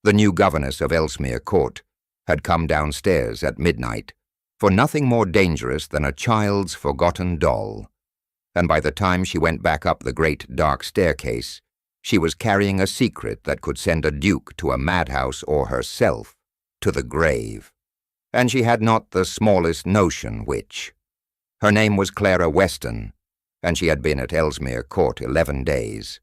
The new governess of Ellsmere Court had come downstairs at midnight for nothing more dangerous than a child's forgotten doll, and by the time she went back up the great dark staircase, she was carrying a secret that could send a duke to a madhouse or herself to the grave, and she had not the smallest notion which. Her name was Clara Weston, and she had been at Ellsmere Court 11 days.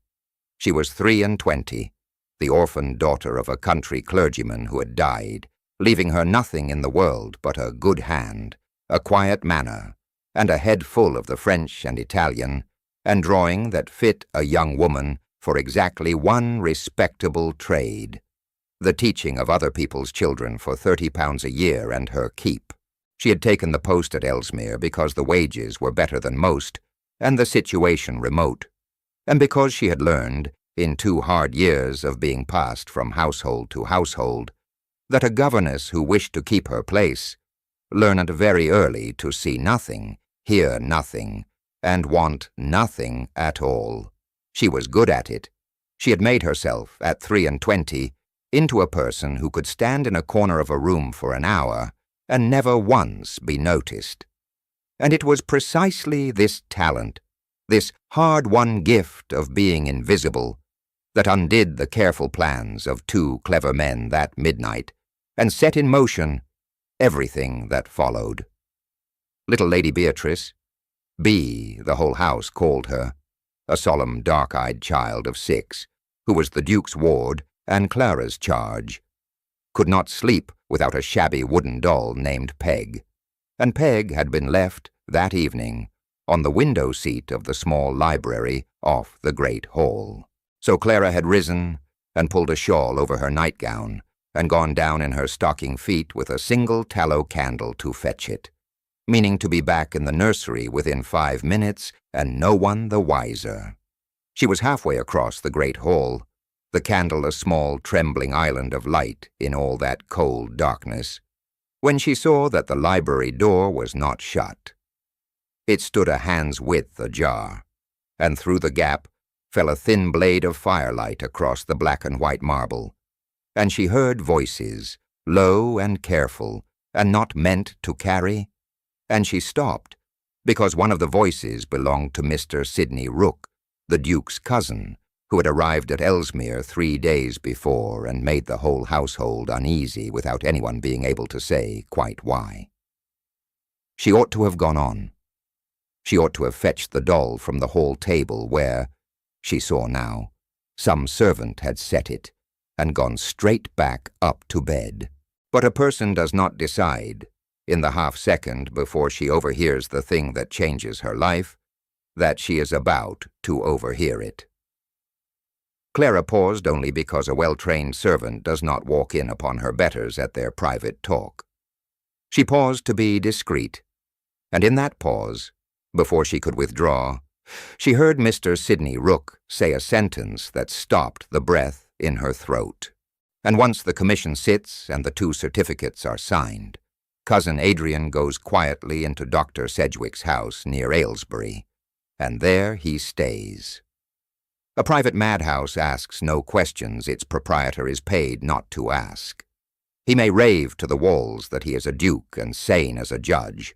She was 23, the orphaned daughter of a country clergyman who had died, leaving her nothing in the world but a good hand, a quiet manner, and a head full of the French and Italian, and drawing that fit a young woman for exactly one respectable trade, the teaching of other people's children for £30 a year and her keep. She had taken the post at Ellesmere because the wages were better than most, and the situation remote, and because she had learned, in 2 hard years of being passed from household to household, that a governess who wished to keep her place learned very early to see nothing, hear nothing, and want nothing at all. She was good at it. She had made herself, at 23, into a person who could stand in a corner of a room for an hour and never once be noticed. And it was precisely this talent, this hard-won gift of being invisible, that undid the careful plans of 2 clever men that midnight and set in motion everything that followed. Little Lady Beatrice, Bee, the whole house called her, a solemn dark-eyed child of 6, who was the Duke's ward and Clara's charge, could not sleep without a shabby wooden doll named Peg, and Peg had been left, that evening, on the window seat of the small library off the great hall. So Clara had risen and pulled a shawl over her nightgown and gone down in her stocking feet with a single tallow candle to fetch it, meaning to be back in the nursery within 5 minutes and no one the wiser. She was halfway across the great hall, the candle a small trembling island of light in all that cold darkness, when she saw that the library door was not shut. It stood a hand's width ajar, and through the gap fell a thin blade of firelight across the black and white marble, and she heard voices, low and careful, and not meant to carry, and she stopped, because one of the voices belonged to Mr. Sidney Rook, the Duke's cousin, who had arrived at Ellesmere 3 days before and made the whole household uneasy without anyone being able to say quite why. She ought to have gone on. She ought to have fetched the doll from the hall table where, she saw now, some servant had set it, and gone straight back up to bed. But a person does not decide, in the half-second before she overhears the thing that changes her life, that she is about to overhear it. Clara paused only because a well-trained servant does not walk in upon her betters at their private talk. She paused to be discreet, and in that pause, before she could withdraw, she heard Mr. Sidney Rook say a sentence that stopped the breath in her throat. And once the commission sits and the 2 certificates are signed, Cousin Adrian goes quietly into Dr. Sedgwick's house near Aylesbury, and there he stays. A private madhouse asks no questions its proprietor is paid not to ask. He may rave to the walls that he is a duke and sane as a judge.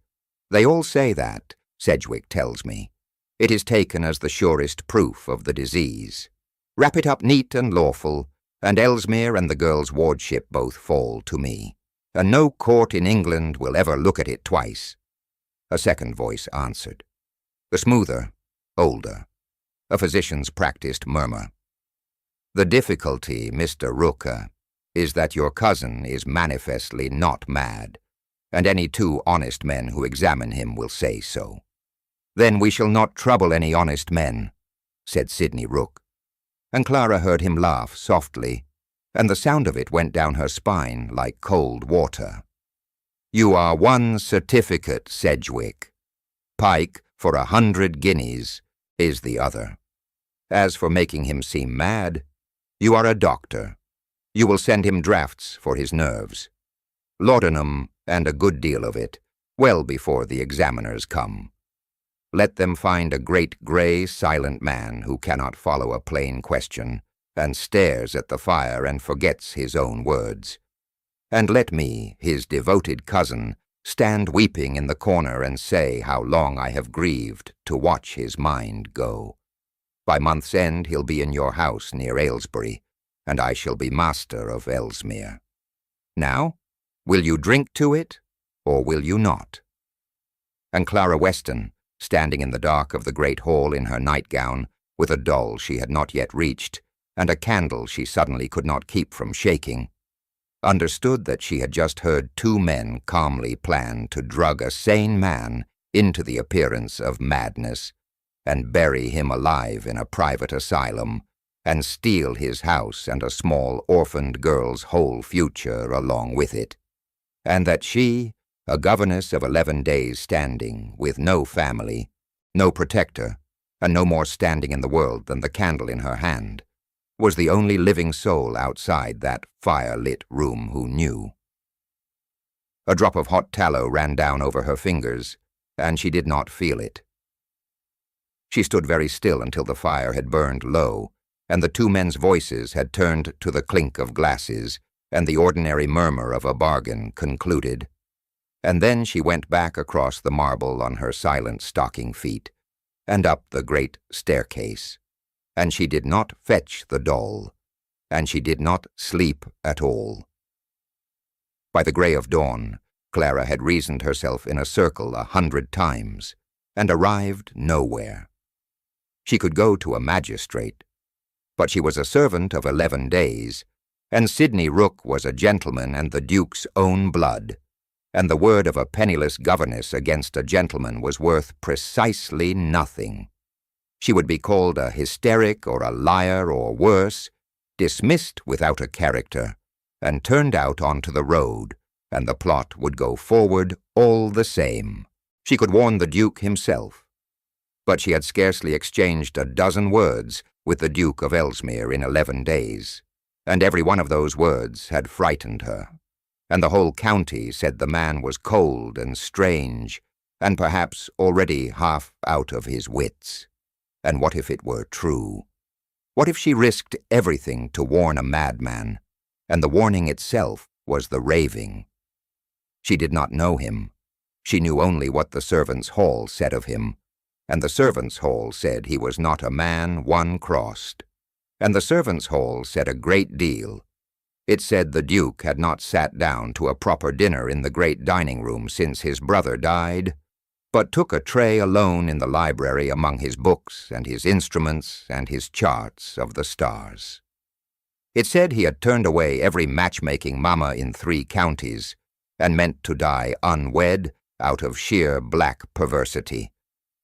They all say that, Sedgwick tells me. It is taken as the surest proof of the disease. Wrap it up neat and lawful, and Ellesmere and the girl's wardship both fall to me, and no court in England will ever look at it twice. A second voice answered. The smoother, older, a physician's practiced murmur. The difficulty, Mr. Rooker, is that your cousin is manifestly not mad, and any 2 honest men who examine him will say so. Then we shall not trouble any honest men, said Sidney Rook, and Clara heard him laugh softly, and the sound of it went down her spine like cold water. You are 1 certificate, Sedgwick. Pike, for 100 guineas, is the other. As for making him seem mad, you are a doctor. You will send him draughts for his nerves. Laudanum, and a good deal of it, well before the examiners come. Let them find a great grey, silent man who cannot follow a plain question, and stares at the fire and forgets his own words. And let me, his devoted cousin, stand weeping in the corner and say how long I have grieved to watch his mind go. By month's end he'll be in your house near Aylesbury, and I shall be master of Ellesmere. Now, will you drink to it, or will you not? And Clara Weston, standing in the dark of the great hall in her nightgown, with a doll she had not yet reached, and a candle she suddenly could not keep from shaking, understood that she had just heard two men calmly plan to drug a sane man into the appearance of madness, and bury him alive in a private asylum, and steal his house and a small orphaned girl's whole future along with it, and that she, a governess of 11 days' standing, with no family, no protector, and no more standing in the world than the candle in her hand, was the only living soul outside that fire-lit room who knew. A drop of hot tallow ran down over her fingers, and she did not feel it. She stood very still until the fire had burned low, and the two men's voices had turned to the clink of glasses and the ordinary murmur of a bargain concluded. And then she went back across the marble on her silent stocking feet, and up the great staircase, and she did not fetch the doll, and she did not sleep at all. By the grey of dawn, Clara had reasoned herself in a circle 100 times, and arrived nowhere. She could go to a magistrate, but she was a servant of 11 days, and Sidney Rook was a gentleman and the Duke's own blood, and the word of a penniless governess against a gentleman was worth precisely nothing. She would be called a hysteric or a liar or worse, dismissed without a character, and turned out onto the road, and the plot would go forward all the same. She could warn the Duke himself. But she had scarcely exchanged a dozen words with the Duke of Ellesmere in 11 days, and every one of those words had frightened her, and the whole county said the man was cold and strange, and perhaps already half out of his wits. And what if it were true? What if she risked everything to warn a madman, and the warning itself was the raving? She did not know him. She knew only what the servants' hall said of him, and the servants' hall said he was not a man one crossed. And the servants' hall said a great deal. It said the Duke had not sat down to a proper dinner in the great dining-room since his brother died, but took a tray alone in the library among his books and his instruments and his charts of the stars. It said he had turned away every matchmaking mamma in 3 counties, and meant to die unwed out of sheer black perversity,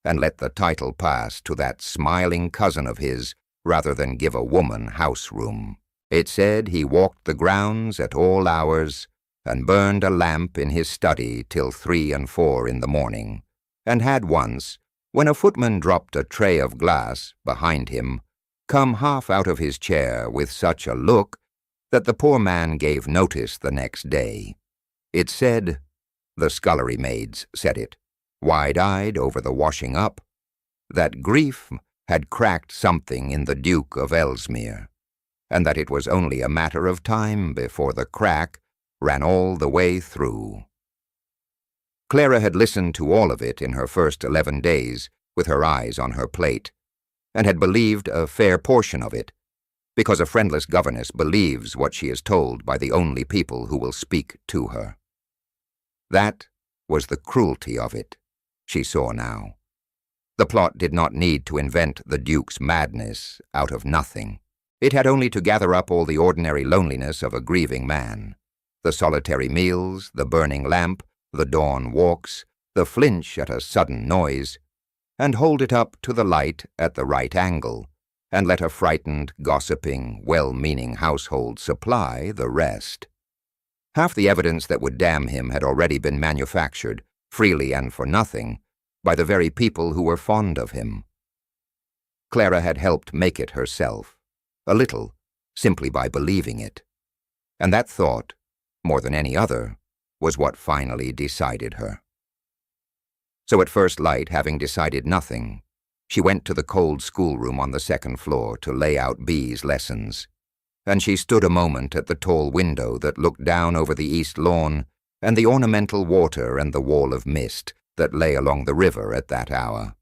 and let the title pass to that smiling cousin of his rather than give a woman house-room. It said he walked the grounds at all hours, and burned a lamp in his study till 3 and 4 in the morning, and had once, when a footman dropped a tray of glass behind him, come half out of his chair with such a look that the poor man gave notice the next day. It said, the scullery maids said it, wide-eyed over the washing up, that grief had cracked something in the Duke of Ellesmere, and that it was only a matter of time before the crack ran all the way through. Clara had listened to all of it in her first 11 days with her eyes on her plate, and had believed a fair portion of it, because a friendless governess believes what she is told by the only people who will speak to her. That was the cruelty of it, she saw now. The plot did not need to invent the Duke's madness out of nothing. It had only to gather up all the ordinary loneliness of a grieving man, the solitary meals, the burning lamp, the dawn walks, the flinch at a sudden noise, and hold it up to the light at the right angle, and let a frightened, gossiping, well-meaning household supply the rest. Half the evidence that would damn him had already been manufactured, freely and for nothing, by the very people who were fond of him. Clara had helped make it herself, a little, simply by believing it, and that thought, more than any other, was what finally decided her. So at first light, having decided nothing, She went to the cold schoolroom on the second floor to lay out Bee's lessons, and she stood a moment at the tall window that looked down over the east lawn and the ornamental water and the wall of mist that lay along the river at that hour.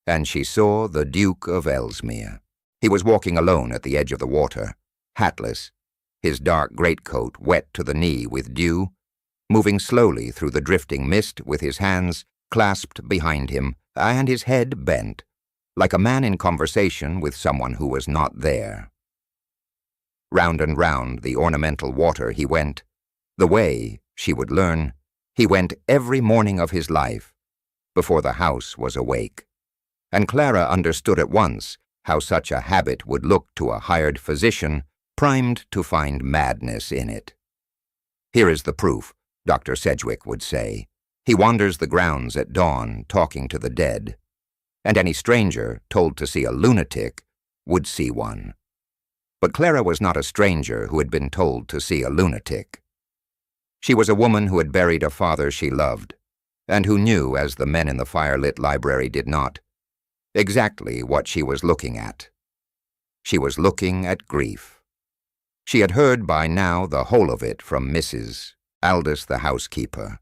And she saw the Duke of Ellesmere. He was walking alone at the edge of the water, hatless, his dark greatcoat wet to the knee with dew, moving slowly through the drifting mist with his hands clasped behind him and his head bent, like a man in conversation with someone who was not there. Round and round the ornamental water he went, the way, she would learn, he went every morning of his life, before the house was awake. And Clara understood at once how such a habit would look to a hired physician primed to find madness in it. Here is the proof, Dr. Sedgwick would say. He wanders the grounds at dawn talking to the dead, and any stranger told to see a lunatic would see one. But Clara was not a stranger who had been told to see a lunatic. She was a woman who had buried a father she loved, and who knew, as the men in the fire-lit library did not, exactly what she was looking at. She was looking at grief. She had heard by now the whole of it from Mrs. Aldous, the housekeeper,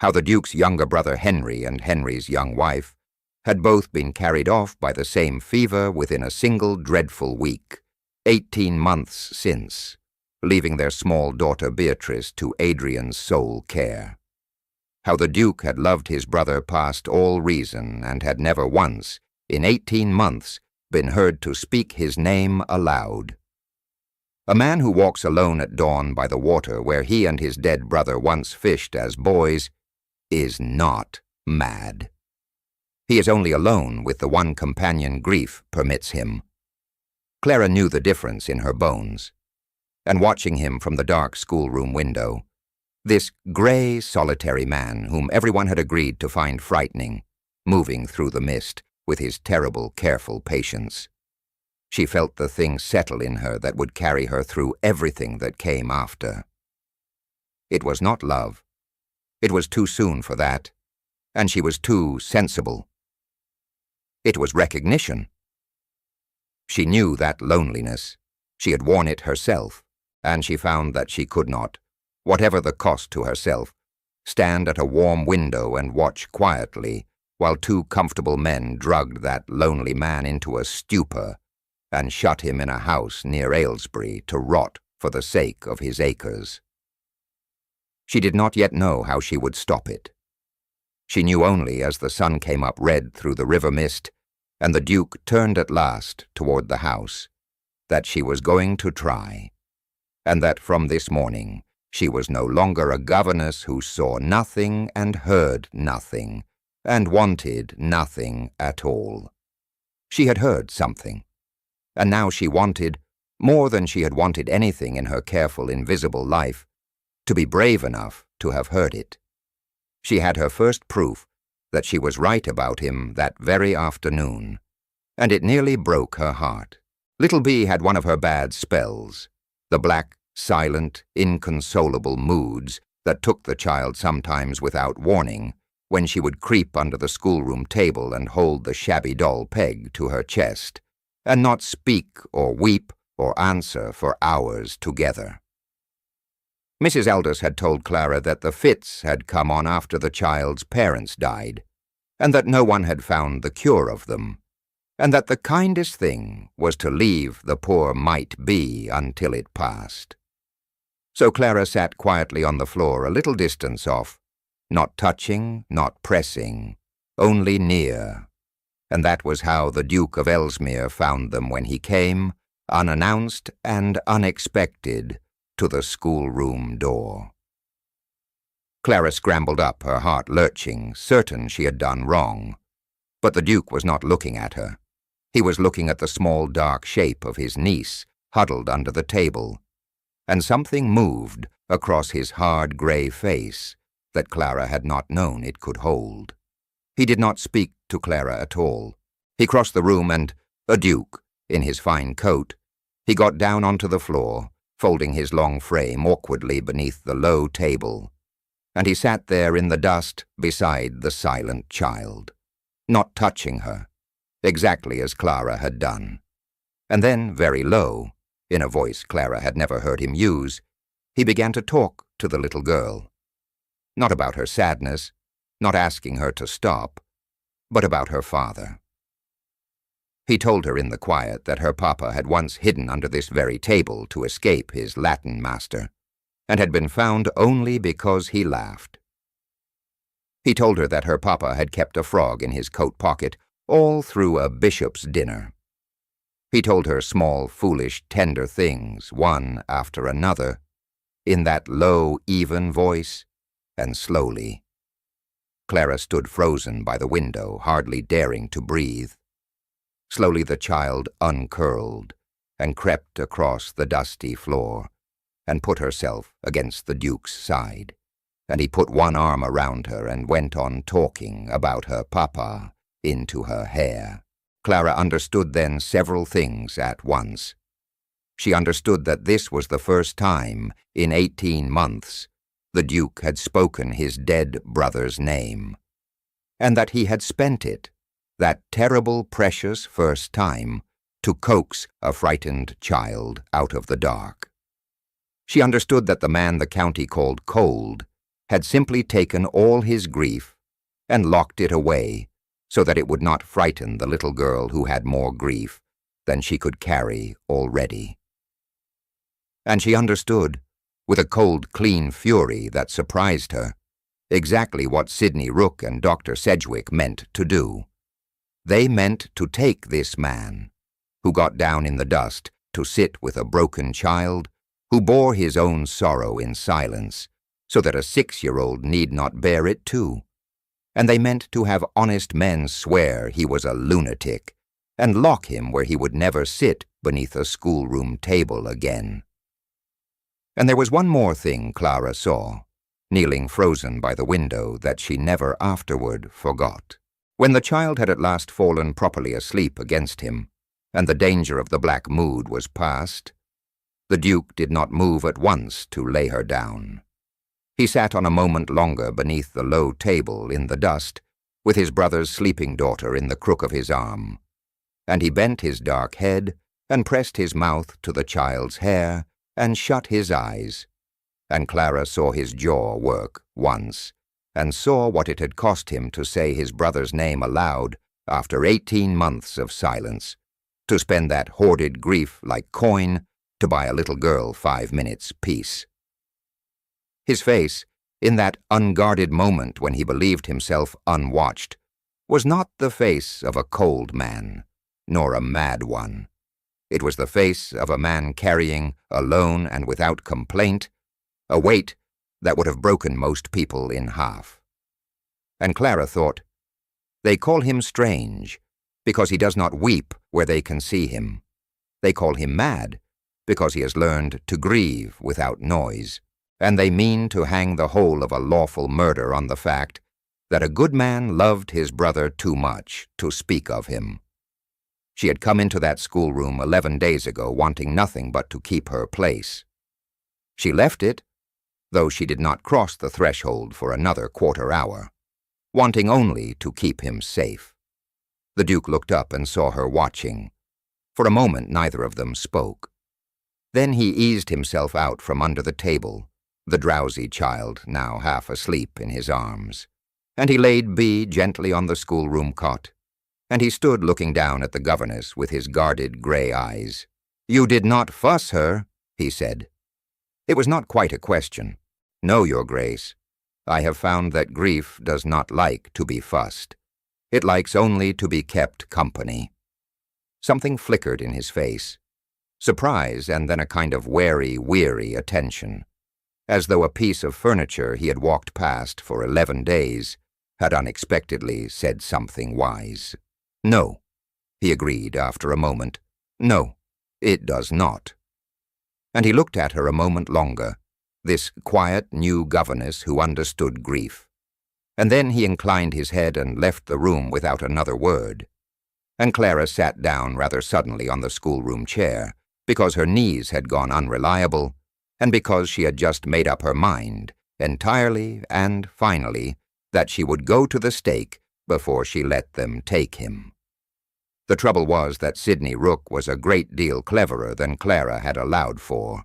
how the Duke's younger brother Henry and Henry's young wife had both been carried off by the same fever within a single dreadful week, 18 months since, leaving their small daughter Beatrice to Adrian's sole care. How the Duke had loved his brother past all reason and had never once, in 18 months, been heard to speak his name aloud. A man who walks alone at dawn by the water where he and his dead brother once fished as boys is not mad. He is only alone with the one companion grief permits him. Clara knew the difference in her bones, and watching him from the dark schoolroom window, this gray, solitary man whom everyone had agreed to find frightening, moving through the mist with his terrible, careful patience, she felt the thing settle in her that would carry her through everything that came after. It was not love. It was too soon for that, and she was too sensible. It was recognition. She knew that loneliness. She had worn it herself, and she found that she could not, whatever the cost to herself, stand at a warm window and watch quietly while two comfortable men drugged that lonely man into a stupor and shut him in a house near Aylesbury to rot for the sake of his acres. She did not yet know how she would stop it. She knew only as the sun came up red through the river mist and the Duke turned at last toward the house, that she was going to try, and that from this morning she was no longer a governess who saw nothing and heard nothing and wanted nothing at all. She had heard something, and now she wanted, more than she had wanted anything in her careful, invisible life, to be brave enough to have heard it. She had her first proof that she was right about him that very afternoon, and it nearly broke her heart. Little Bee had one of her bad spells, the black, silent, inconsolable moods that took the child sometimes without warning, when she would creep under the schoolroom table and hold the shabby doll Peg to her chest, and not speak or weep or answer for hours together. Mrs. Aldous had told Clara that the fits had come on after the child's parents died, and that no one had found the cure of them, and that the kindest thing was to leave the poor mite be until it passed. So Clara sat quietly on the floor a little distance off, not touching, not pressing, only near, and that was how the Duke of Ellesmere found them when he came, unannounced and unexpected, to the schoolroom door. Clara scrambled up, her heart lurching, certain she had done wrong. But the Duke was not looking at her. He was looking at the small dark shape of his niece, huddled under the table, and something moved across his hard grey face that Clara had not known it could hold. He did not speak to Clara at all. He crossed the room and, a Duke, in his fine coat, he got down onto the floor, folding his long frame awkwardly beneath the low table, and he sat there in the dust beside the silent child, not touching her, exactly as Clara had done. And then, very low, in a voice Clara had never heard him use, he began to talk to the little girl. Not about her sadness, not asking her to stop, but about her father. He told her in the quiet that her papa had once hidden under this very table to escape his Latin master, and had been found only because he laughed. He told her that her papa had kept a frog in his coat pocket all through a bishop's dinner. He told her small, foolish, tender things, one after another, in that low, even voice, and slowly. Clara stood frozen by the window, hardly daring to breathe. Slowly the child uncurled and crept across the dusty floor and put herself against the Duke's side, and he put one arm around her and went on talking about her papa into her hair. Clara understood then several things at once. She understood that this was the first time in 18 months the Duke had spoken his dead brother's name, and that he had spent it, that terrible, precious first time, to coax a frightened child out of the dark. She understood that the man the county called cold had simply taken all his grief and locked it away so that it would not frighten the little girl who had more grief than she could carry already. And she understood, with a cold, clean fury that surprised her, exactly what Sidney Rook and Dr. Sedgwick meant to do. They meant to take this man, who got down in the dust to sit with a broken child, who bore his own sorrow in silence, so that a 6-year-old need not bear it too. And they meant to have honest men swear he was a lunatic, and lock him where he would never sit beneath a schoolroom table again. And there was one more thing Clara saw, kneeling frozen by the window, that she never afterward forgot. When the child had at last fallen properly asleep against him, and the danger of the black mood was past, the Duke did not move at once to lay her down. He sat on a moment longer beneath the low table in the dust, with his brother's sleeping daughter in the crook of his arm, and he bent his dark head and pressed his mouth to the child's hair and shut his eyes, and Clara saw his jaw work once, and saw what it had cost him to say his brother's name aloud after 18 months of silence, to spend that hoarded grief like coin to buy a little girl 5 minutes' peace. His face, in that unguarded moment when he believed himself unwatched, was not the face of a cold man, nor a mad one. It was the face of a man carrying, alone and without complaint, a weight that would have broken most people in half. And Clara thought, they call him strange, because he does not weep where they can see him. They call him mad, because he has learned to grieve without noise. And they mean to hang the whole of a lawful murder on the fact that a good man loved his brother too much to speak of him. She had come into that schoolroom 11 days ago wanting nothing but to keep her place. She left it, though she did not cross the threshold for another quarter hour, wanting only to keep him safe. The Duke looked up and saw her watching. For a moment neither of them spoke. Then he eased himself out from under the table, the drowsy child now half asleep in his arms, and he laid Bea gently on the schoolroom cot, and he stood looking down at the governess with his guarded gray eyes. "You did not fuss her," he said. It was not quite a question. "No, Your Grace. I have found that grief does not like to be fussed. It likes only to be kept company." Something flickered in his face, surprise and then a kind of wary, weary attention, as though a piece of furniture he had walked past for 11 days had unexpectedly said something wise. "No," he agreed after a moment. "No, it does not." And he looked at her a moment longer, this quiet new governess who understood grief. And then he inclined his head and left the room without another word. And Clara sat down rather suddenly on the schoolroom chair, because her knees had gone unreliable, and because she had just made up her mind, entirely and finally, that she would go to the stake before she let them take him. The trouble was that Sidney Rook was a great deal cleverer than Clara had allowed for,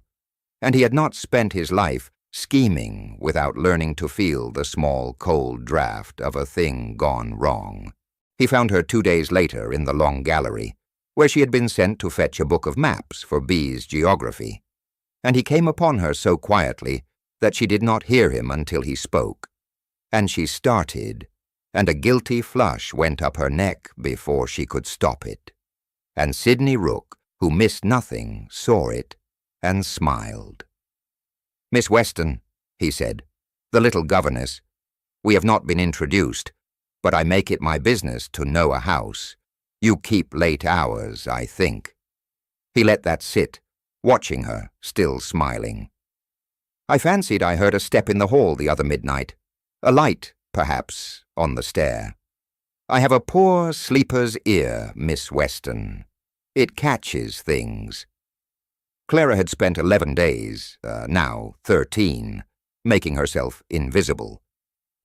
and he had not spent his life scheming without learning to feel the small, cold draught of a thing gone wrong. He found her 2 days later in the long gallery, where she had been sent to fetch a book of maps for B's geography, and he came upon her so quietly that she did not hear him until he spoke, and she started, and a guilty flush went up her neck before she could stop it. And Sidney Rook, who missed nothing, saw it and smiled. "Miss Weston," he said, "the little governess. We have not been introduced, but I make it my business to know a house. You keep late hours, I think." He let that sit, watching her, still smiling. "I fancied I heard a step in the hall the other midnight. A light, perhaps, on the stair. I have a poor sleeper's ear, Miss Weston. It catches things." Clara had spent 11 days, now 13, making herself invisible,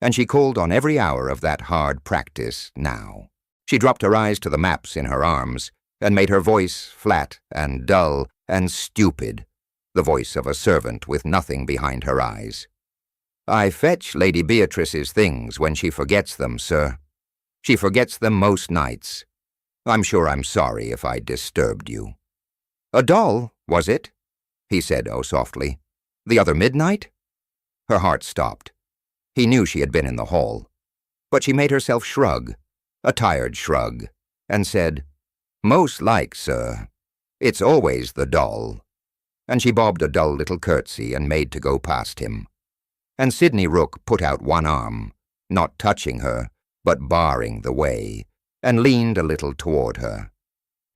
and she called on every hour of that hard practice now. She dropped her eyes to the maps in her arms, and made her voice flat and dull and stupid, the voice of a servant with nothing behind her eyes. "I fetch Lady Beatrice's things when she forgets them, sir. She forgets them most nights. I'm sure I'm sorry if I disturbed you." "A doll, was it?" he said, oh softly. "The other midnight?" Her heart stopped. He knew she had been in the hall, but she made herself shrug, a tired shrug, and said, "Most like, sir. It's always the doll." And she bobbed a dull little curtsy and made to go past him. And Sidney Rook put out one arm, not touching her, but barring the way, and leaned a little toward her.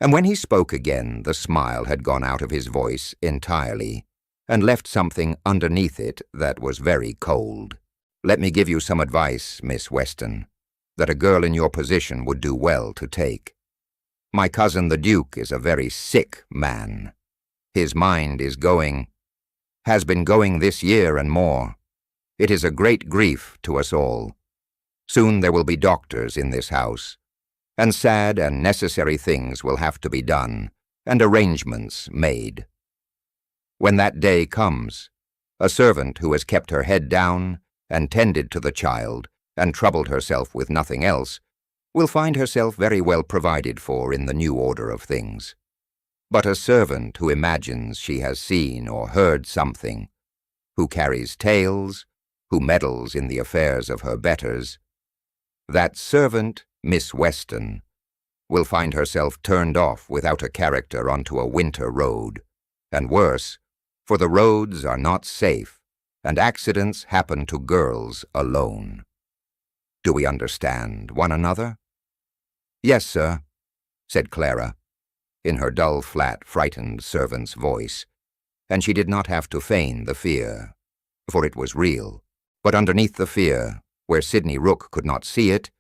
And when he spoke again, the smile had gone out of his voice entirely, and left something underneath it that was very cold. "Let me give you some advice, Miss Weston, that a girl in your position would do well to take. My cousin the Duke is a very sick man. His mind is has been going this year and more. It is a great grief to us all. Soon there will be doctors in this house, and sad and necessary things will have to be done, and arrangements made. When that day comes, a servant who has kept her head down and tended to the child and troubled herself with nothing else will find herself very well provided for in the new order of things. But a servant who imagines she has seen or heard something, who carries tales, who meddles in the affairs of her betters, that servant, Miss Weston, will find herself turned off without a character onto a winter road, and worse, for the roads are not safe, and accidents happen to girls alone. Do we understand one another?" "Yes, sir," said Clara, in her dull, flat, frightened servant's voice, and she did not have to feign the fear, for it was real. But underneath the fear, where Sidney Rook could not see it,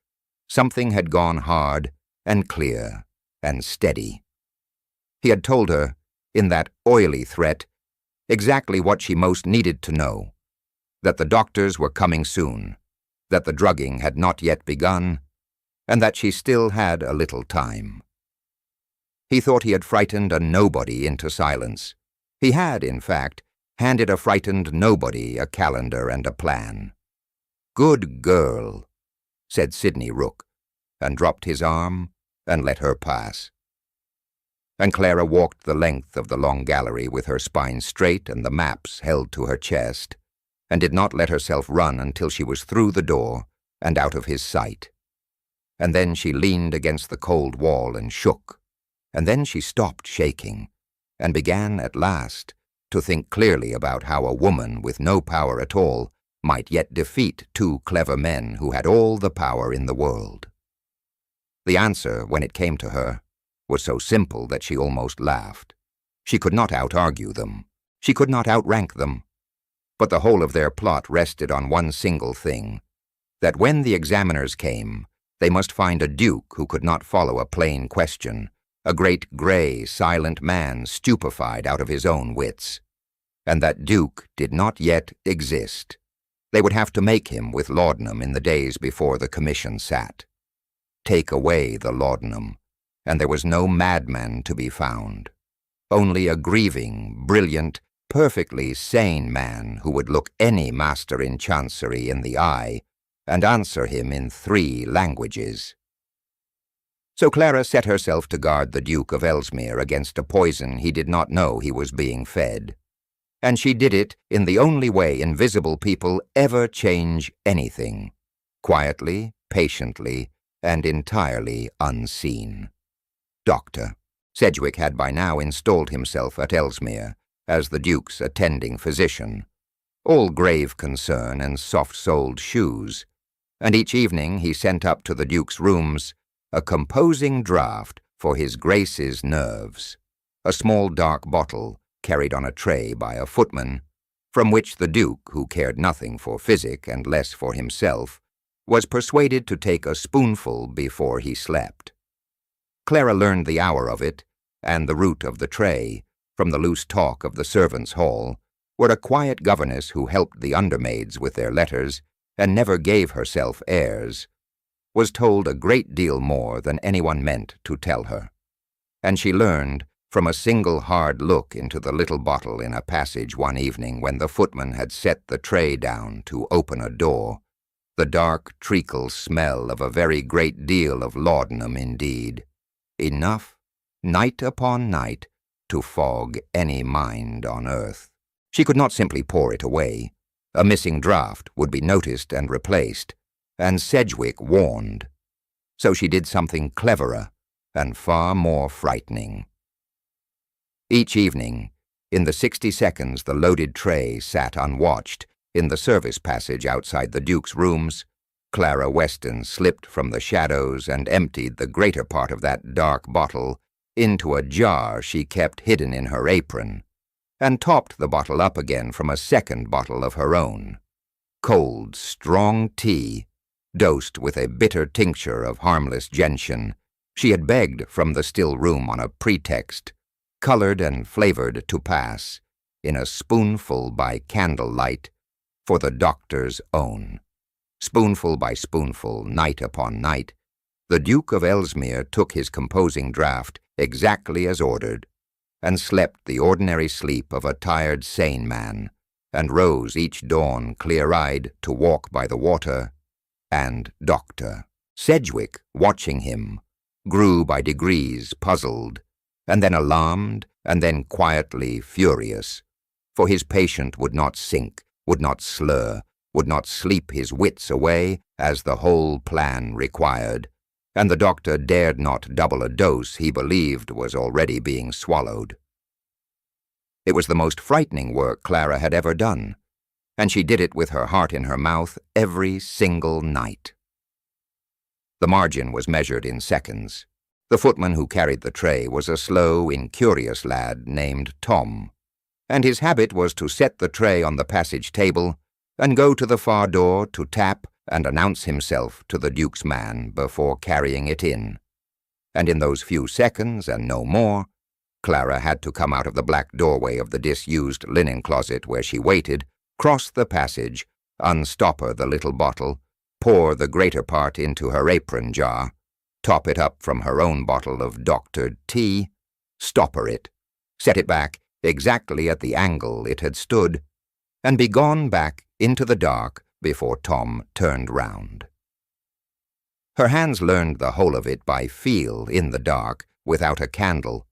something had gone hard and clear and steady. He had told her, in that oily threat, exactly what she most needed to know, that the doctors were coming soon, that the drugging had not yet begun, and that she still had a little time. He thought he had frightened a nobody into silence. He had, in fact, handed a frightened nobody a calendar and a plan. "Good girl," said Sidney Rook, and dropped his arm and let her pass. And Clara walked the length of the long gallery with her spine straight and the maps held to her chest, and did not let herself run until she was through the door and out of his sight. And then she leaned against the cold wall and shook, and then she stopped shaking, and began at last to think clearly about how a woman with no power at all might yet defeat two clever men who had all the power in the world. The answer, when it came to her, was so simple that she almost laughed. She could not out-argue them. She could not outrank them. But the whole of their plot rested on one single thing, that when the examiners came, they must find a duke who could not follow a plain question, a great gray, silent man stupefied out of his own wits. And that duke did not yet exist. They would have to make him with laudanum in the days before the commission sat. Take away the laudanum, and there was no madman to be found. Only a grieving, brilliant, perfectly sane man who would look any master in Chancery in the eye and answer him in 3 languages. So Clara set herself to guard the Duke of Ellesmere against a poison he did not know he was being fed. And she did it in the only way invisible people ever change anything, quietly, patiently, and entirely unseen. Doctor. Sedgwick had by now installed himself at Ellesmere as the Duke's attending physician, all grave concern and soft-soled shoes, and each evening he sent up to the Duke's rooms a composing draught for his Grace's nerves, a small dark bottle carried on a tray by a footman, from which the Duke, who cared nothing for physic and less for himself, was persuaded to take a spoonful before he slept. Clara learned the hour of it and the route of the tray from the loose talk of the servants' hall, where a quiet governess who helped the undermaids with their letters and never gave herself airs, was told a great deal more than anyone meant to tell her. And she learned, from a single hard look into the little bottle in a passage one evening when the footman had set the tray down to open a door, the dark treacle smell of a very great deal of laudanum indeed, enough, night upon night, to fog any mind on earth. She could not simply pour it away. A missing draught would be noticed and replaced, and Sedgwick warned. So she did something cleverer and far more frightening. Each evening, in the 60 seconds the loaded tray sat unwatched in the service passage outside the Duke's rooms, Clara Weston slipped from the shadows and emptied the greater part of that dark bottle into a jar she kept hidden in her apron, and topped the bottle up again from a second bottle of her own. Cold, strong tea, dosed with a bitter tincture of harmless gentian, she had begged from the still room on a pretext, colored and flavored to pass, in a spoonful by candlelight, for the doctor's own. Spoonful by spoonful, night upon night, the Duke of Ellesmere took his composing draught exactly as ordered, and slept the ordinary sleep of a tired sane man, and rose each dawn clear-eyed to walk by the water, and Dr. Sedgwick, watching him, grew by degrees puzzled, and then alarmed, and then quietly furious, for his patient would not sink, would not slur, would not sleep his wits away as the whole plan required, and the doctor dared not double a dose he believed was already being swallowed. It was the most frightening work Clara had ever done, and she did it with her heart in her mouth every single night. The margin was measured in seconds. The footman who carried the tray was a slow, incurious lad named Tom, and his habit was to set the tray on the passage table and go to the far door to tap and announce himself to the Duke's man before carrying it in. And in those few seconds, and no more, Clara had to come out of the black doorway of the disused linen closet where she waited, cross the passage, unstopper the little bottle, pour the greater part into her apron jar, top it up from her own bottle of doctored tea, stopper it, set it back exactly at the angle it had stood, and be gone back into the dark before Tom turned round. Her hands learned the whole of it by feel in the dark without a candle,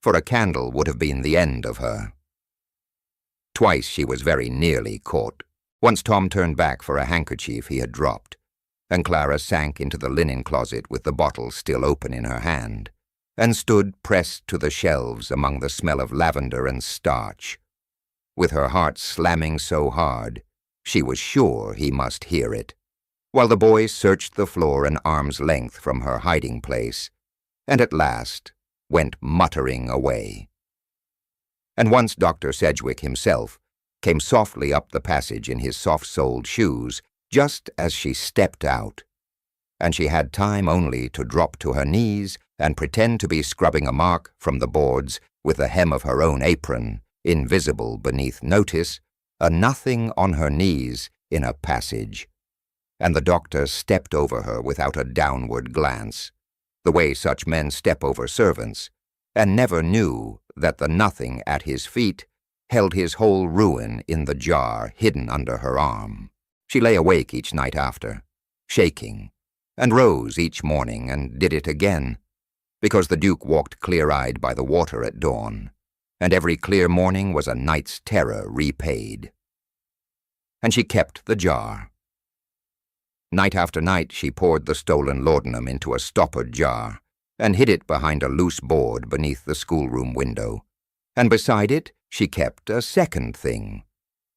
for a candle would have been the end of her. Twice she was very nearly caught. Once Tom turned back for a handkerchief he had dropped, and Clara sank into the linen closet with the bottle still open in her hand, and stood pressed to the shelves among the smell of lavender and starch, with her heart slamming so hard she was sure he must hear it, while the boys searched the floor an arm's length from her hiding place, and at last went muttering away. And once Dr. Sedgwick himself came softly up the passage in his soft-soled shoes just as she stepped out, and she had time only to drop to her knees and pretend to be scrubbing a mark from the boards with the hem of her own apron, invisible beneath notice, a nothing on her knees in a passage, and the doctor stepped over her without a downward glance, the way such men step over servants, and never knew that the nothing at his feet held his whole ruin in the jar hidden under her arm. She lay awake each night after, shaking, and rose each morning and did it again, because the Duke walked clear-eyed by the water at dawn, and every clear morning was a night's terror repaid. And she kept the jar. Night after night she poured the stolen laudanum into a stoppered jar and hid it behind a loose board beneath the schoolroom window, and beside it she kept a second thing,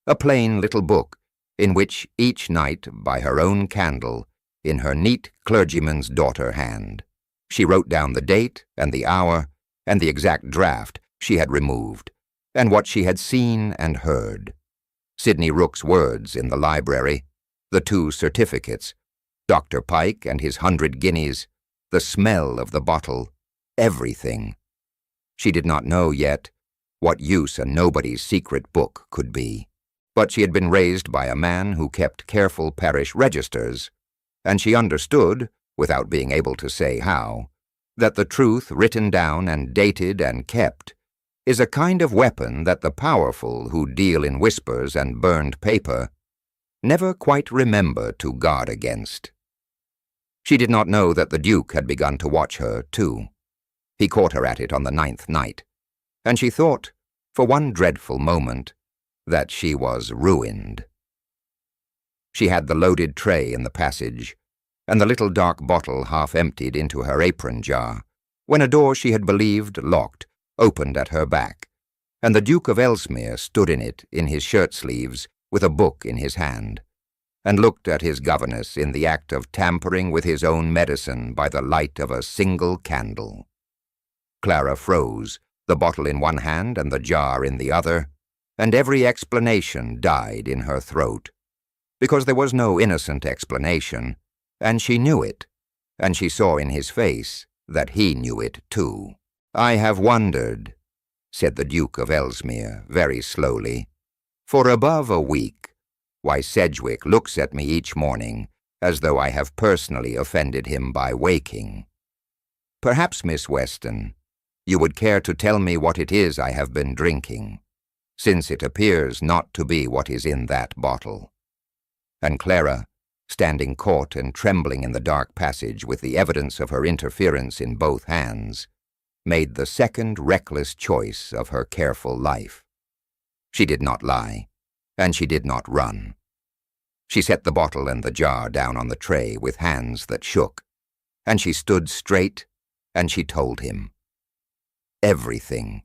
a plain little book in which each night, by her own candle, in her neat clergyman's daughter hand, she wrote down the date and the hour and the exact draught she had removed, and what she had seen and heard. Sidney Rook's words in the library, the 2 certificates, Dr. Pike and his 100 guineas, the smell of the bottle, everything. She did not know yet what use a nobody's secret book could be, but she had been raised by a man who kept careful parish registers, and she understood, without being able to say how, that the truth written down and dated and kept is a kind of weapon that the powerful who deal in whispers and burned paper never quite remember to guard against. She did not know that the Duke had begun to watch her, too. He caught her at it on the 9th night, and she thought, for one dreadful moment, that she was ruined. She had the loaded tray in the passage, and the little dark bottle half emptied into her apron jar, when a door she had believed locked opened at her back, and the Duke of Ellesmere stood in it in his shirt-sleeves with a book in his hand, and looked at his governess in the act of tampering with his own medicine by the light of a single candle. Clara froze, the bottle in one hand and the jar in the other, and every explanation died in her throat, because there was no innocent explanation, and she knew it, and she saw in his face that he knew it too. "I have wondered," said the Duke of Ellesmere very slowly, "for above a week, why Sedgwick looks at me each morning as though I have personally offended him by waking. Perhaps, Miss Weston, you would care to tell me what it is I have been drinking, since it appears not to be what is in that bottle." And Clara, standing caught and trembling in the dark passage with the evidence of her interference in both hands, made the second reckless choice of her careful life. She did not lie, and she did not run. She set the bottle and the jar down on the tray with hands that shook, and she stood straight, and she told him. Everything.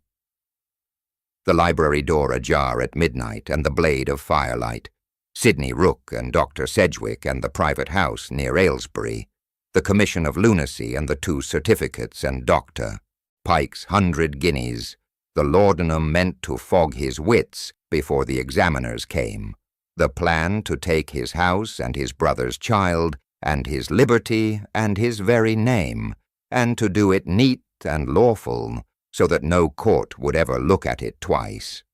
The library door ajar at midnight and the blade of firelight, Sidney Rook and Dr. Sedgwick and the private house near Aylesbury, the Commission of Lunacy and the 2 certificates and Dr. Pike's 100 guineas, the laudanum meant to fog his wits before the examiners came, the plan to take his house and his brother's child and his liberty and his very name, and to do it neat and lawful so that no court would ever look at it twice.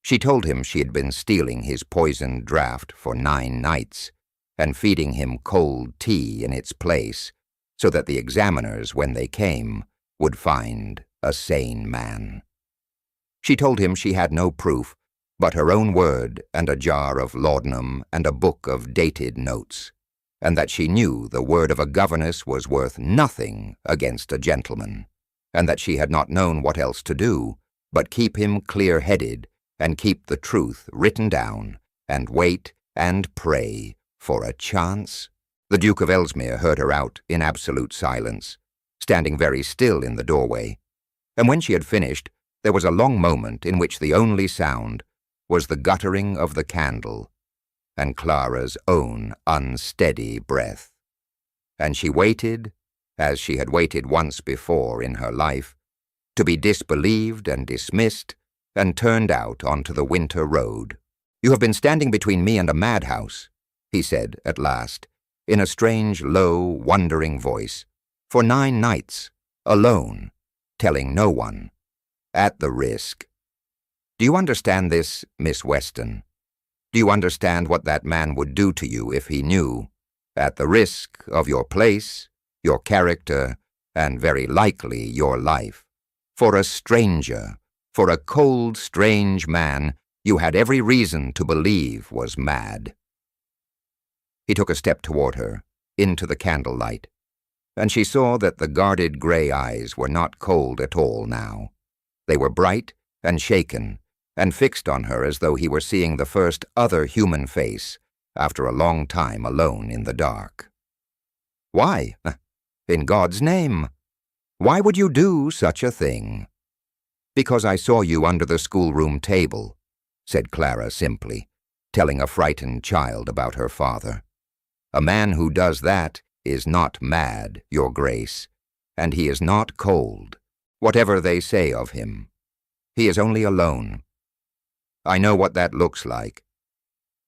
She told him she had been stealing his poisoned draught for 9 nights and feeding him cold tea in its place so that the examiners, when they came, would find a sane man. She told him she had no proof but her own word and a jar of laudanum and a book of dated notes, and that she knew the word of a governess was worth nothing against a gentleman, and that she had not known what else to do but keep him clear-headed and keep the truth written down and wait and pray for a chance. The Duke of Ellesmere heard her out in absolute silence, standing very still in the doorway, and when she had finished, there was a long moment in which the only sound was the guttering of the candle and Clara's own unsteady breath. And she waited, as she had waited once before in her life, to be disbelieved and dismissed and turned out onto the winter road. "You have been standing between me and a madhouse," he said at last, in a strange, low, wondering voice, "for 9 nights, alone, telling no one, at the risk. Do you understand this, Miss Weston? Do you understand what that man would do to you if he knew, at the risk of your place, your character, and very likely your life. For a stranger, for a cold, strange man you had every reason to believe was mad. He took a step toward her, into the candlelight, and she saw that the guarded gray eyes were not cold at all now. They were bright and shaken, and fixed on her as though he were seeing the first other human face after a long time alone in the dark. "Why? In God's name? Why would you do such a thing?" "Because I saw you under the schoolroom table," said Clara simply, telling a frightened child about her father. "A man who does that is not mad, Your Grace, and he is not cold, whatever they say of him. He is only alone. I know what that looks like.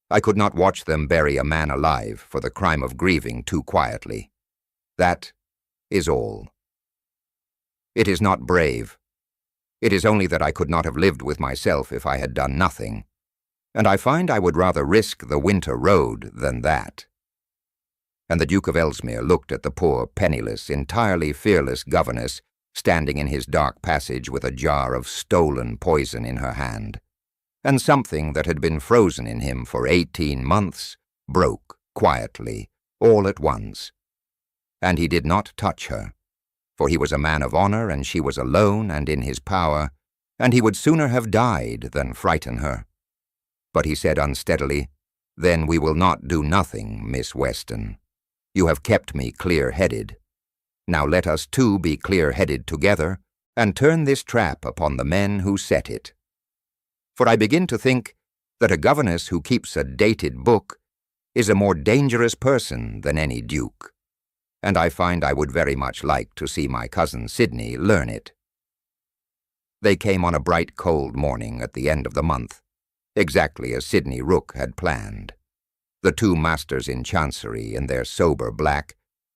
I could not watch them bury a man alive for the crime of grieving too quietly. That is all. It is not brave. It is only that I could not have lived with myself if I had done nothing, and I find I would rather risk the winter road than that." And the Duke of Ellesmere looked at the poor, penniless, entirely fearless governess standing in his dark passage with a jar of stolen poison in her hand, and something that had been frozen in him for 18 months broke quietly, all at once. And he did not touch her, for he was a man of honor and she was alone and in his power, and he would sooner have died than frighten her. But he said unsteadily, "Then we will not do nothing, Miss Weston. You have kept me clear-headed. Now let us two be clear-headed together and turn this trap upon the men who set it. For I begin to think that a governess who keeps a dated book is a more dangerous person than any duke, and I find I would very much like to see my cousin Sidney learn it." They came on a bright cold morning at the end of the month, exactly as Sidney Rook had planned. The two masters in Chancery in their sober black,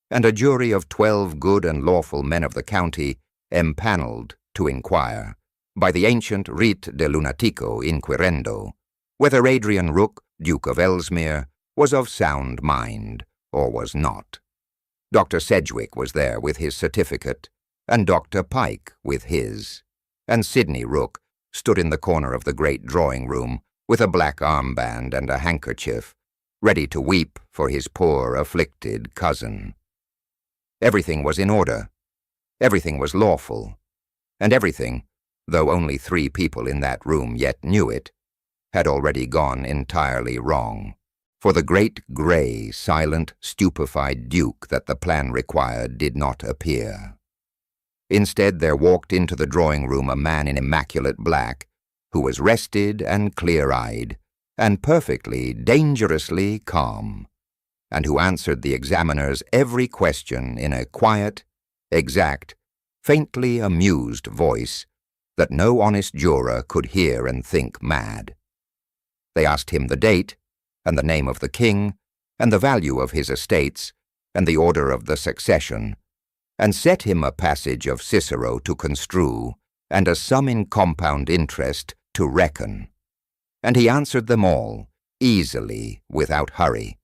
and a jury of 12 good and lawful men of the county empanelled to inquire, by the ancient rite de lunatico inquirendo, whether Adrian Rook, Duke of Ellesmere, was of sound mind or was not. Dr. Sedgwick was there with his certificate, and Dr. Pike with his, and Sidney Rook stood in the corner of the great drawing-room with a black armband and a handkerchief, ready to weep for his poor, afflicted cousin. Everything was in order, everything was lawful, and everything, though only 3 people in that room yet knew it, had already gone entirely wrong. For the great grey, silent, stupefied duke that the plan required did not appear. Instead, there walked into the drawing-room a man in immaculate black, who was rested and clear-eyed, and perfectly, dangerously calm, and who answered the examiner's every question in a quiet, exact, faintly amused voice that no honest juror could hear and think mad. They asked him the date, and the name of the king, and the value of his estates, and the order of the succession, and set him a passage of Cicero to construe, and a sum in compound interest to reckon. And he answered them all, easily, without hurry,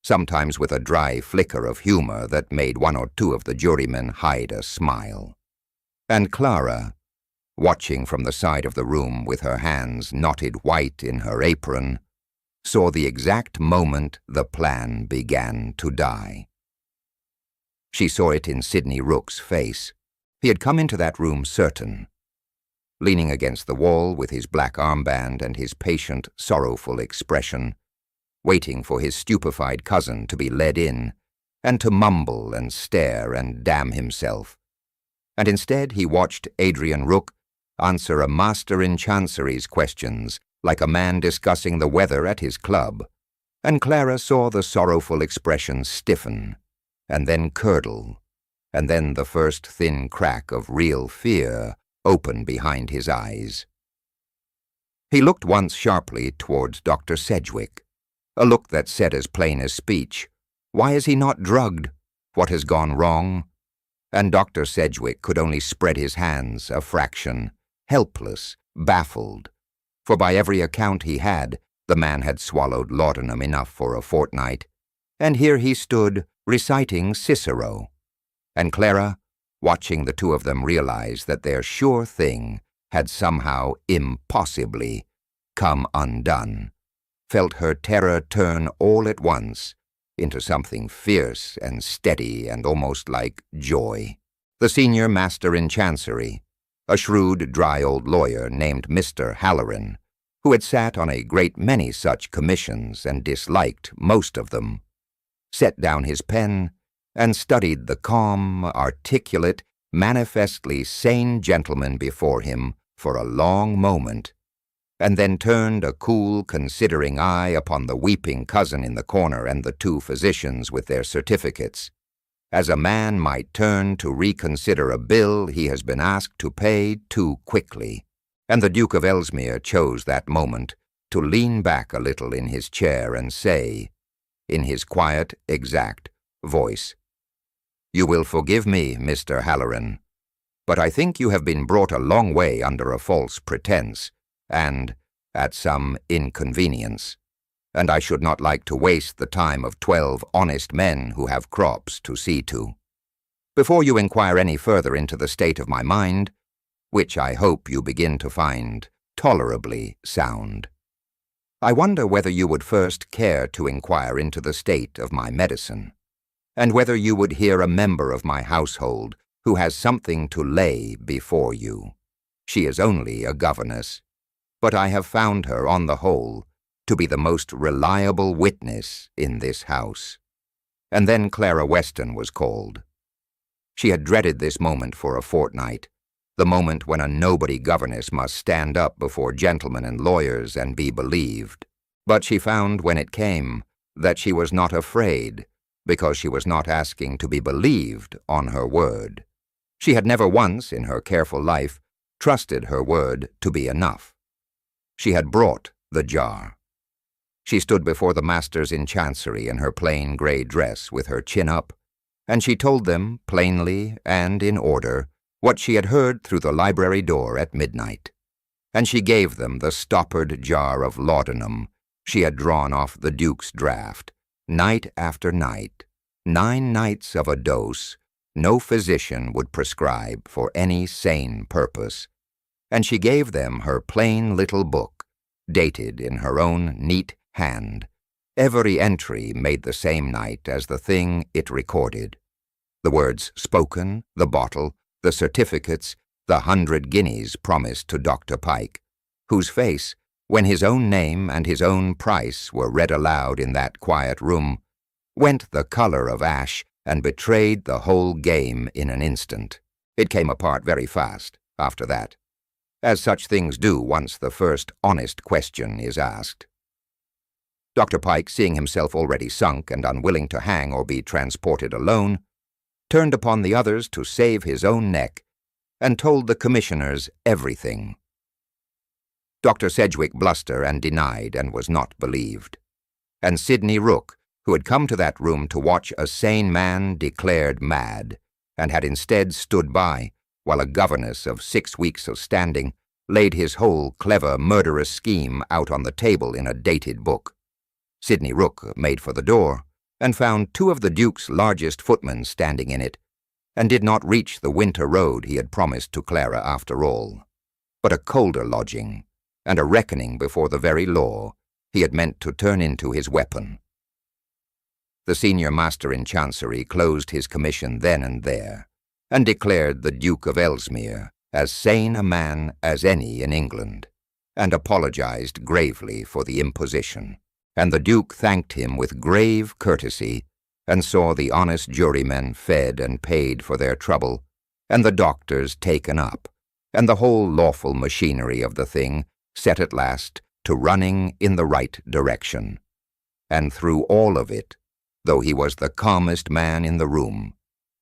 sometimes with a dry flicker of humor that made 1 or 2 of the jurymen hide a smile. And Clara, watching from the side of the room with her hands knotted white in her apron, saw the exact moment the plan began to die. She saw it in Sidney Rook's face. He had come into that room certain, leaning against the wall with his black armband and his patient, sorrowful expression, waiting for his stupefied cousin to be led in, and to mumble and stare and damn himself. And instead he watched Adrian Rook answer a master in Chancery's questions like a man discussing the weather at his club, and Clara saw the sorrowful expression stiffen, and then curdle, and then the first thin crack of real fear open behind his eyes. He looked once sharply towards Dr. Sedgwick, a look that said as plain as speech, "Why is he not drugged? What has gone wrong?" And Dr. Sedgwick could only spread his hands a fraction, helpless, baffled, for by every account he had, the man had swallowed laudanum enough for a fortnight, and here he stood reciting Cicero, and Clara, watching the two of them realize that their sure thing had somehow impossibly come undone, felt her terror turn all at once into something fierce and steady and almost like joy. The senior master in Chancery, a shrewd, dry old lawyer named Mr. Halloran, who had sat on a great many such commissions and disliked most of them, set down his pen and studied the calm, articulate, manifestly sane gentleman before him for a long moment, and then turned a cool, considering eye upon the weeping cousin in the corner and the two physicians with their certificates, as a man might turn to reconsider a bill he has been asked to pay too quickly. And the Duke of Ellesmere chose that moment to lean back a little in his chair and say, in his quiet, exact voice, "You will forgive me, Mr. Halloran, but I think you have been brought a long way under a false pretense, and at some inconvenience, and I should not like to waste the time of 12 honest men who have crops to see to. Before you inquire any further into the state of my mind, which I hope you begin to find tolerably sound, I wonder whether you would first care to inquire into the state of my medicine, and whether you would hear a member of my household who has something to lay before you. She is only a governess, but I have found her, on the whole, to be the most reliable witness in this house." And then Clara Weston was called. She had dreaded this moment for a fortnight, the moment when a nobody governess must stand up before gentlemen and lawyers and be believed. But she found when it came that she was not afraid, because she was not asking to be believed on her word. She had never once in her careful life trusted her word to be enough. She had brought the jar. She stood before the masters in Chancery in her plain grey dress with her chin up, and she told them, plainly and in order, what she had heard through the library door at midnight. And she gave them the stoppered jar of laudanum she had drawn off the Duke's draught, night after night, 9 nights of a dose no physician would prescribe for any sane purpose. And she gave them her plain little book, dated in her own neat hand, every entry made the same night as the thing it recorded, the words spoken, the bottle, the certificates, the 100 guineas promised to Dr. Pike, whose face, when his own name and his own price were read aloud in that quiet room, went the color of ash and betrayed the whole game in an instant. It came apart very fast after that, as such things do once the first honest question is asked. Dr. Pike, seeing himself already sunk and unwilling to hang or be transported alone, turned upon the others to save his own neck, and told the commissioners everything. Dr. Sedgwick blustered and denied and was not believed, and Sidney Rooke, who had come to that room to watch a sane man declared mad, and had instead stood by, while a governess of 6 weeks of standing laid his whole clever, murderous scheme out on the table in a dated book. Sidney Rooke made for the door, and found 2 of the Duke's largest footmen standing in it, and did not reach the winter road he had promised to Clara after all, but a colder lodging, and a reckoning before the very law he had meant to turn into his weapon. The senior master in Chancery closed his commission then and there, and declared the Duke of Ellesmere as sane a man as any in England, and apologized gravely for the imposition. And the Duke thanked him with grave courtesy, and saw the honest jurymen fed and paid for their trouble, and the doctors taken up, and the whole lawful machinery of the thing set at last to running in the right direction. And through all of it, though he was the calmest man in the room,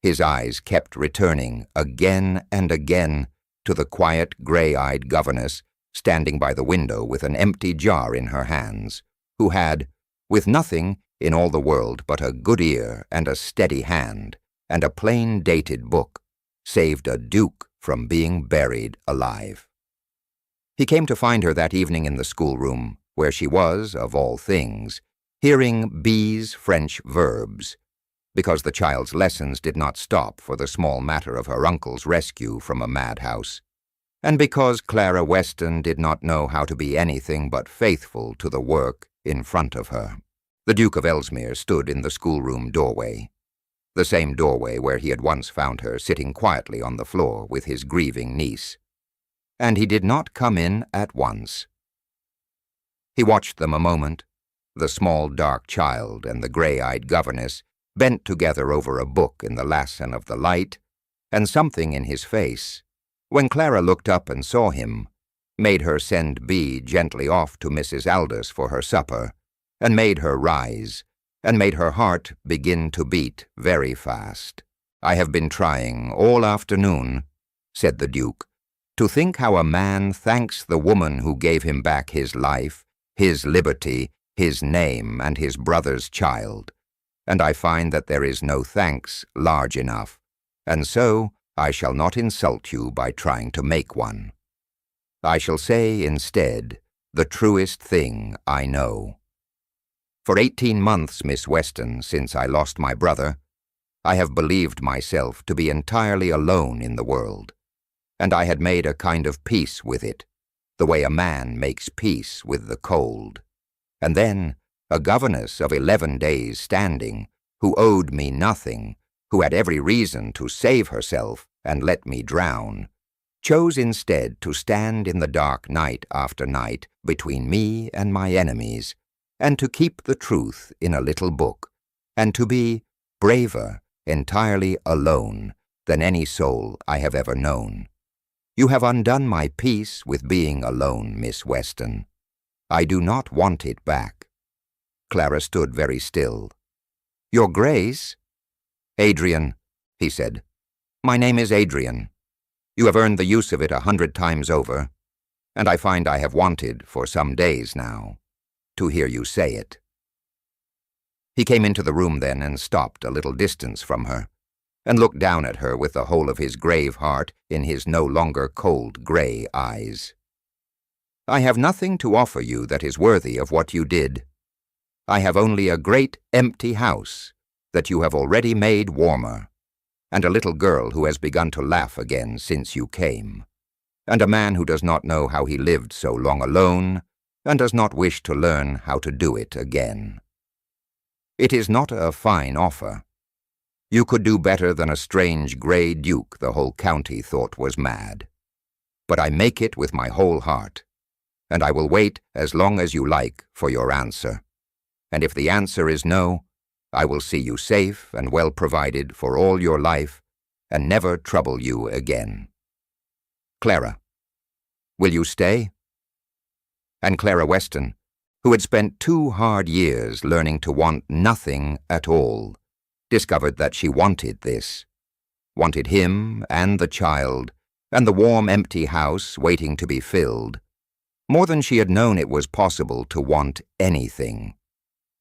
his eyes kept returning again and again to the quiet, grey-eyed governess standing by the window with an empty jar in her hands, who had, with nothing in all the world but a good ear and a steady hand and a plain dated book, saved a duke from being buried alive. He came to find her that evening in the schoolroom, where she was, of all things, hearing B's French verbs, because the child's lessons did not stop for the small matter of her uncle's rescue from a madhouse, and because Clara Weston did not know how to be anything but faithful to the work in front of her. The Duke of Ellesmere stood in the schoolroom doorway, the same doorway where he had once found her sitting quietly on the floor with his grieving niece, and he did not come in at once. He watched them a moment, the small dark child and the grey-eyed governess bent together over a book in the lesson of the light, and something in his face, when Clara looked up and saw him, made her send Bee gently off to Mrs. Aldous for her supper, and made her rise, and made her heart begin to beat very fast. "I have been trying all afternoon," said the Duke, "to think how a man thanks the woman who gave him back his life, his liberty, his name, and his brother's child, and I find that there is no thanks large enough, and so I shall not insult you by trying to make one. I shall say instead the truest thing I know. For 18 months, Miss Weston, since I lost my brother, I have believed myself to be entirely alone in the world, and I had made a kind of peace with it, the way a man makes peace with the cold. And then a governess of 11 days' standing, who owed me nothing, who had every reason to save herself and let me drown, chose instead to stand in the dark night after night between me and my enemies, and to keep the truth in a little book, and to be braver, entirely alone, than any soul I have ever known. You have undone my peace with being alone, Miss Weston. I do not want it back." Clara stood very still. "Your Grace?" "Adrian," he said. "My name is Adrian. You have earned the use of it 100 times over, and I find I have wanted, for some days now, to hear you say it." He came into the room then and stopped a little distance from her, and looked down at her with the whole of his grave heart in his no longer cold grey eyes. "I have nothing to offer you that is worthy of what you did. I have only a great empty house that you have already made warmer, and a little girl who has begun to laugh again since you came, and a man who does not know how he lived so long alone, and does not wish to learn how to do it again. It is not a fine offer. You could do better than a strange grey duke the whole county thought was mad. But I make it with my whole heart, and I will wait as long as you like for your answer. And if the answer is no, I will see you safe and well provided for all your life, and never trouble you again. Clara, will you stay?" And Clara Weston, who had spent 2 hard years learning to want nothing at all, discovered that she wanted this, wanted him and the child, and the warm empty house waiting to be filled, more than she had known it was possible to want anything.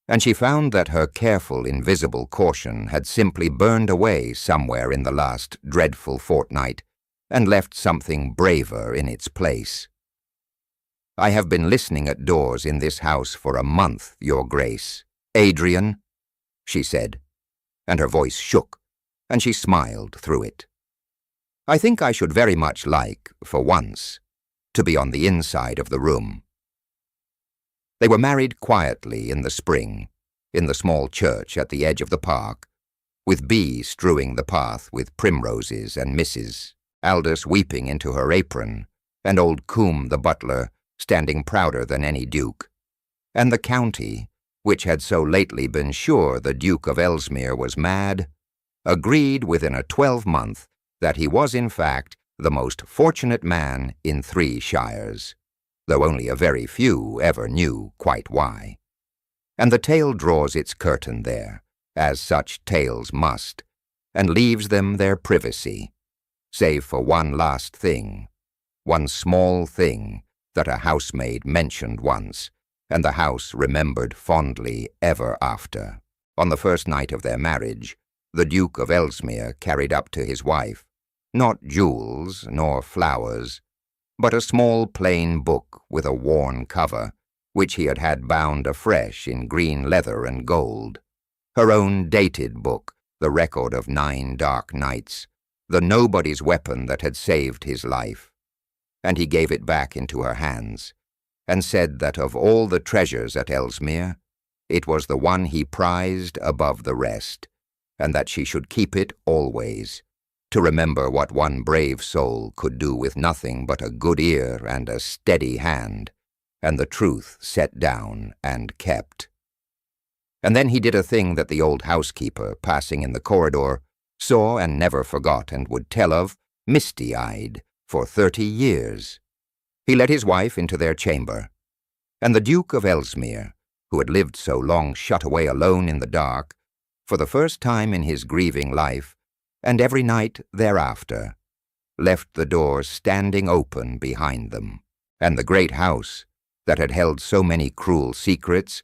And she found that her careful, invisible caution had simply burned away somewhere in the last dreadful fortnight, and left something braver in its place. "I have been listening at doors in this house for a month, Your Grace. Adrian," she said, and her voice shook, and she smiled through it. "I think I should very much like, for once, to be on the inside of the room." They were married quietly in the spring, in the small church at the edge of the park, with Bee strewing the path with primroses and Mrs. Aldous weeping into her apron, and old Coombe the butler standing prouder than any duke, and the county, which had so lately been sure the Duke of Ellesmere was mad, agreed within a 12-month that he was in fact the most fortunate man in 3 shires, though only a very few ever knew quite why. And the tale draws its curtain there, as such tales must, and leaves them their privacy, save for one last thing, one small thing that a housemaid mentioned once, and the house remembered fondly ever after. On the first night of their marriage, the Duke of Ellesmere carried up to his wife, not jewels nor flowers, but a small plain book with a worn cover, which he had had bound afresh in green leather and gold, her own dated book, the record of 9 dark nights, the nobody's weapon that had saved his life. And he gave it back into her hands, and said that of all the treasures at Ellesmere, it was the one he prized above the rest, and that she should keep it always, to remember what one brave soul could do with nothing but a good ear and a steady hand, and the truth set down and kept. And then he did a thing that the old housekeeper, passing in the corridor, saw and never forgot, and would tell of, misty-eyed, for 30 years. He led his wife into their chamber, and the Duke of Ellesmere, who had lived so long shut away alone in the dark, for the first time in his grieving life, and every night thereafter, left the doors standing open behind them, and the great house, that had held so many cruel secrets,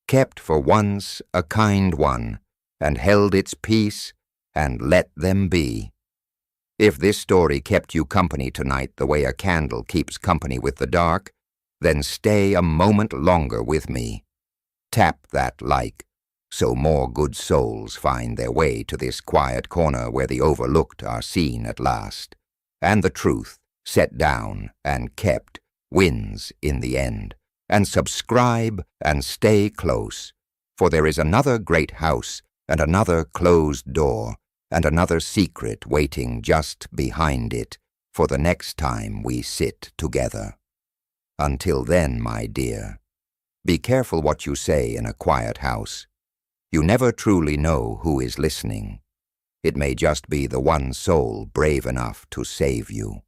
kept for once a kind one, and held its peace, and let them be. If this story kept you company tonight the way a candle keeps company with the dark, then stay a moment longer with me. Tap that like, so more good souls find their way to this quiet corner where the overlooked are seen at last, and the truth, set down and kept, wins in the end. And subscribe and stay close, for there is another great house and another closed door and another secret waiting just behind it for the next time we sit together. Until then, my dear, be careful what you say in a quiet house. You never truly know who is listening. It may just be the one soul brave enough to save you.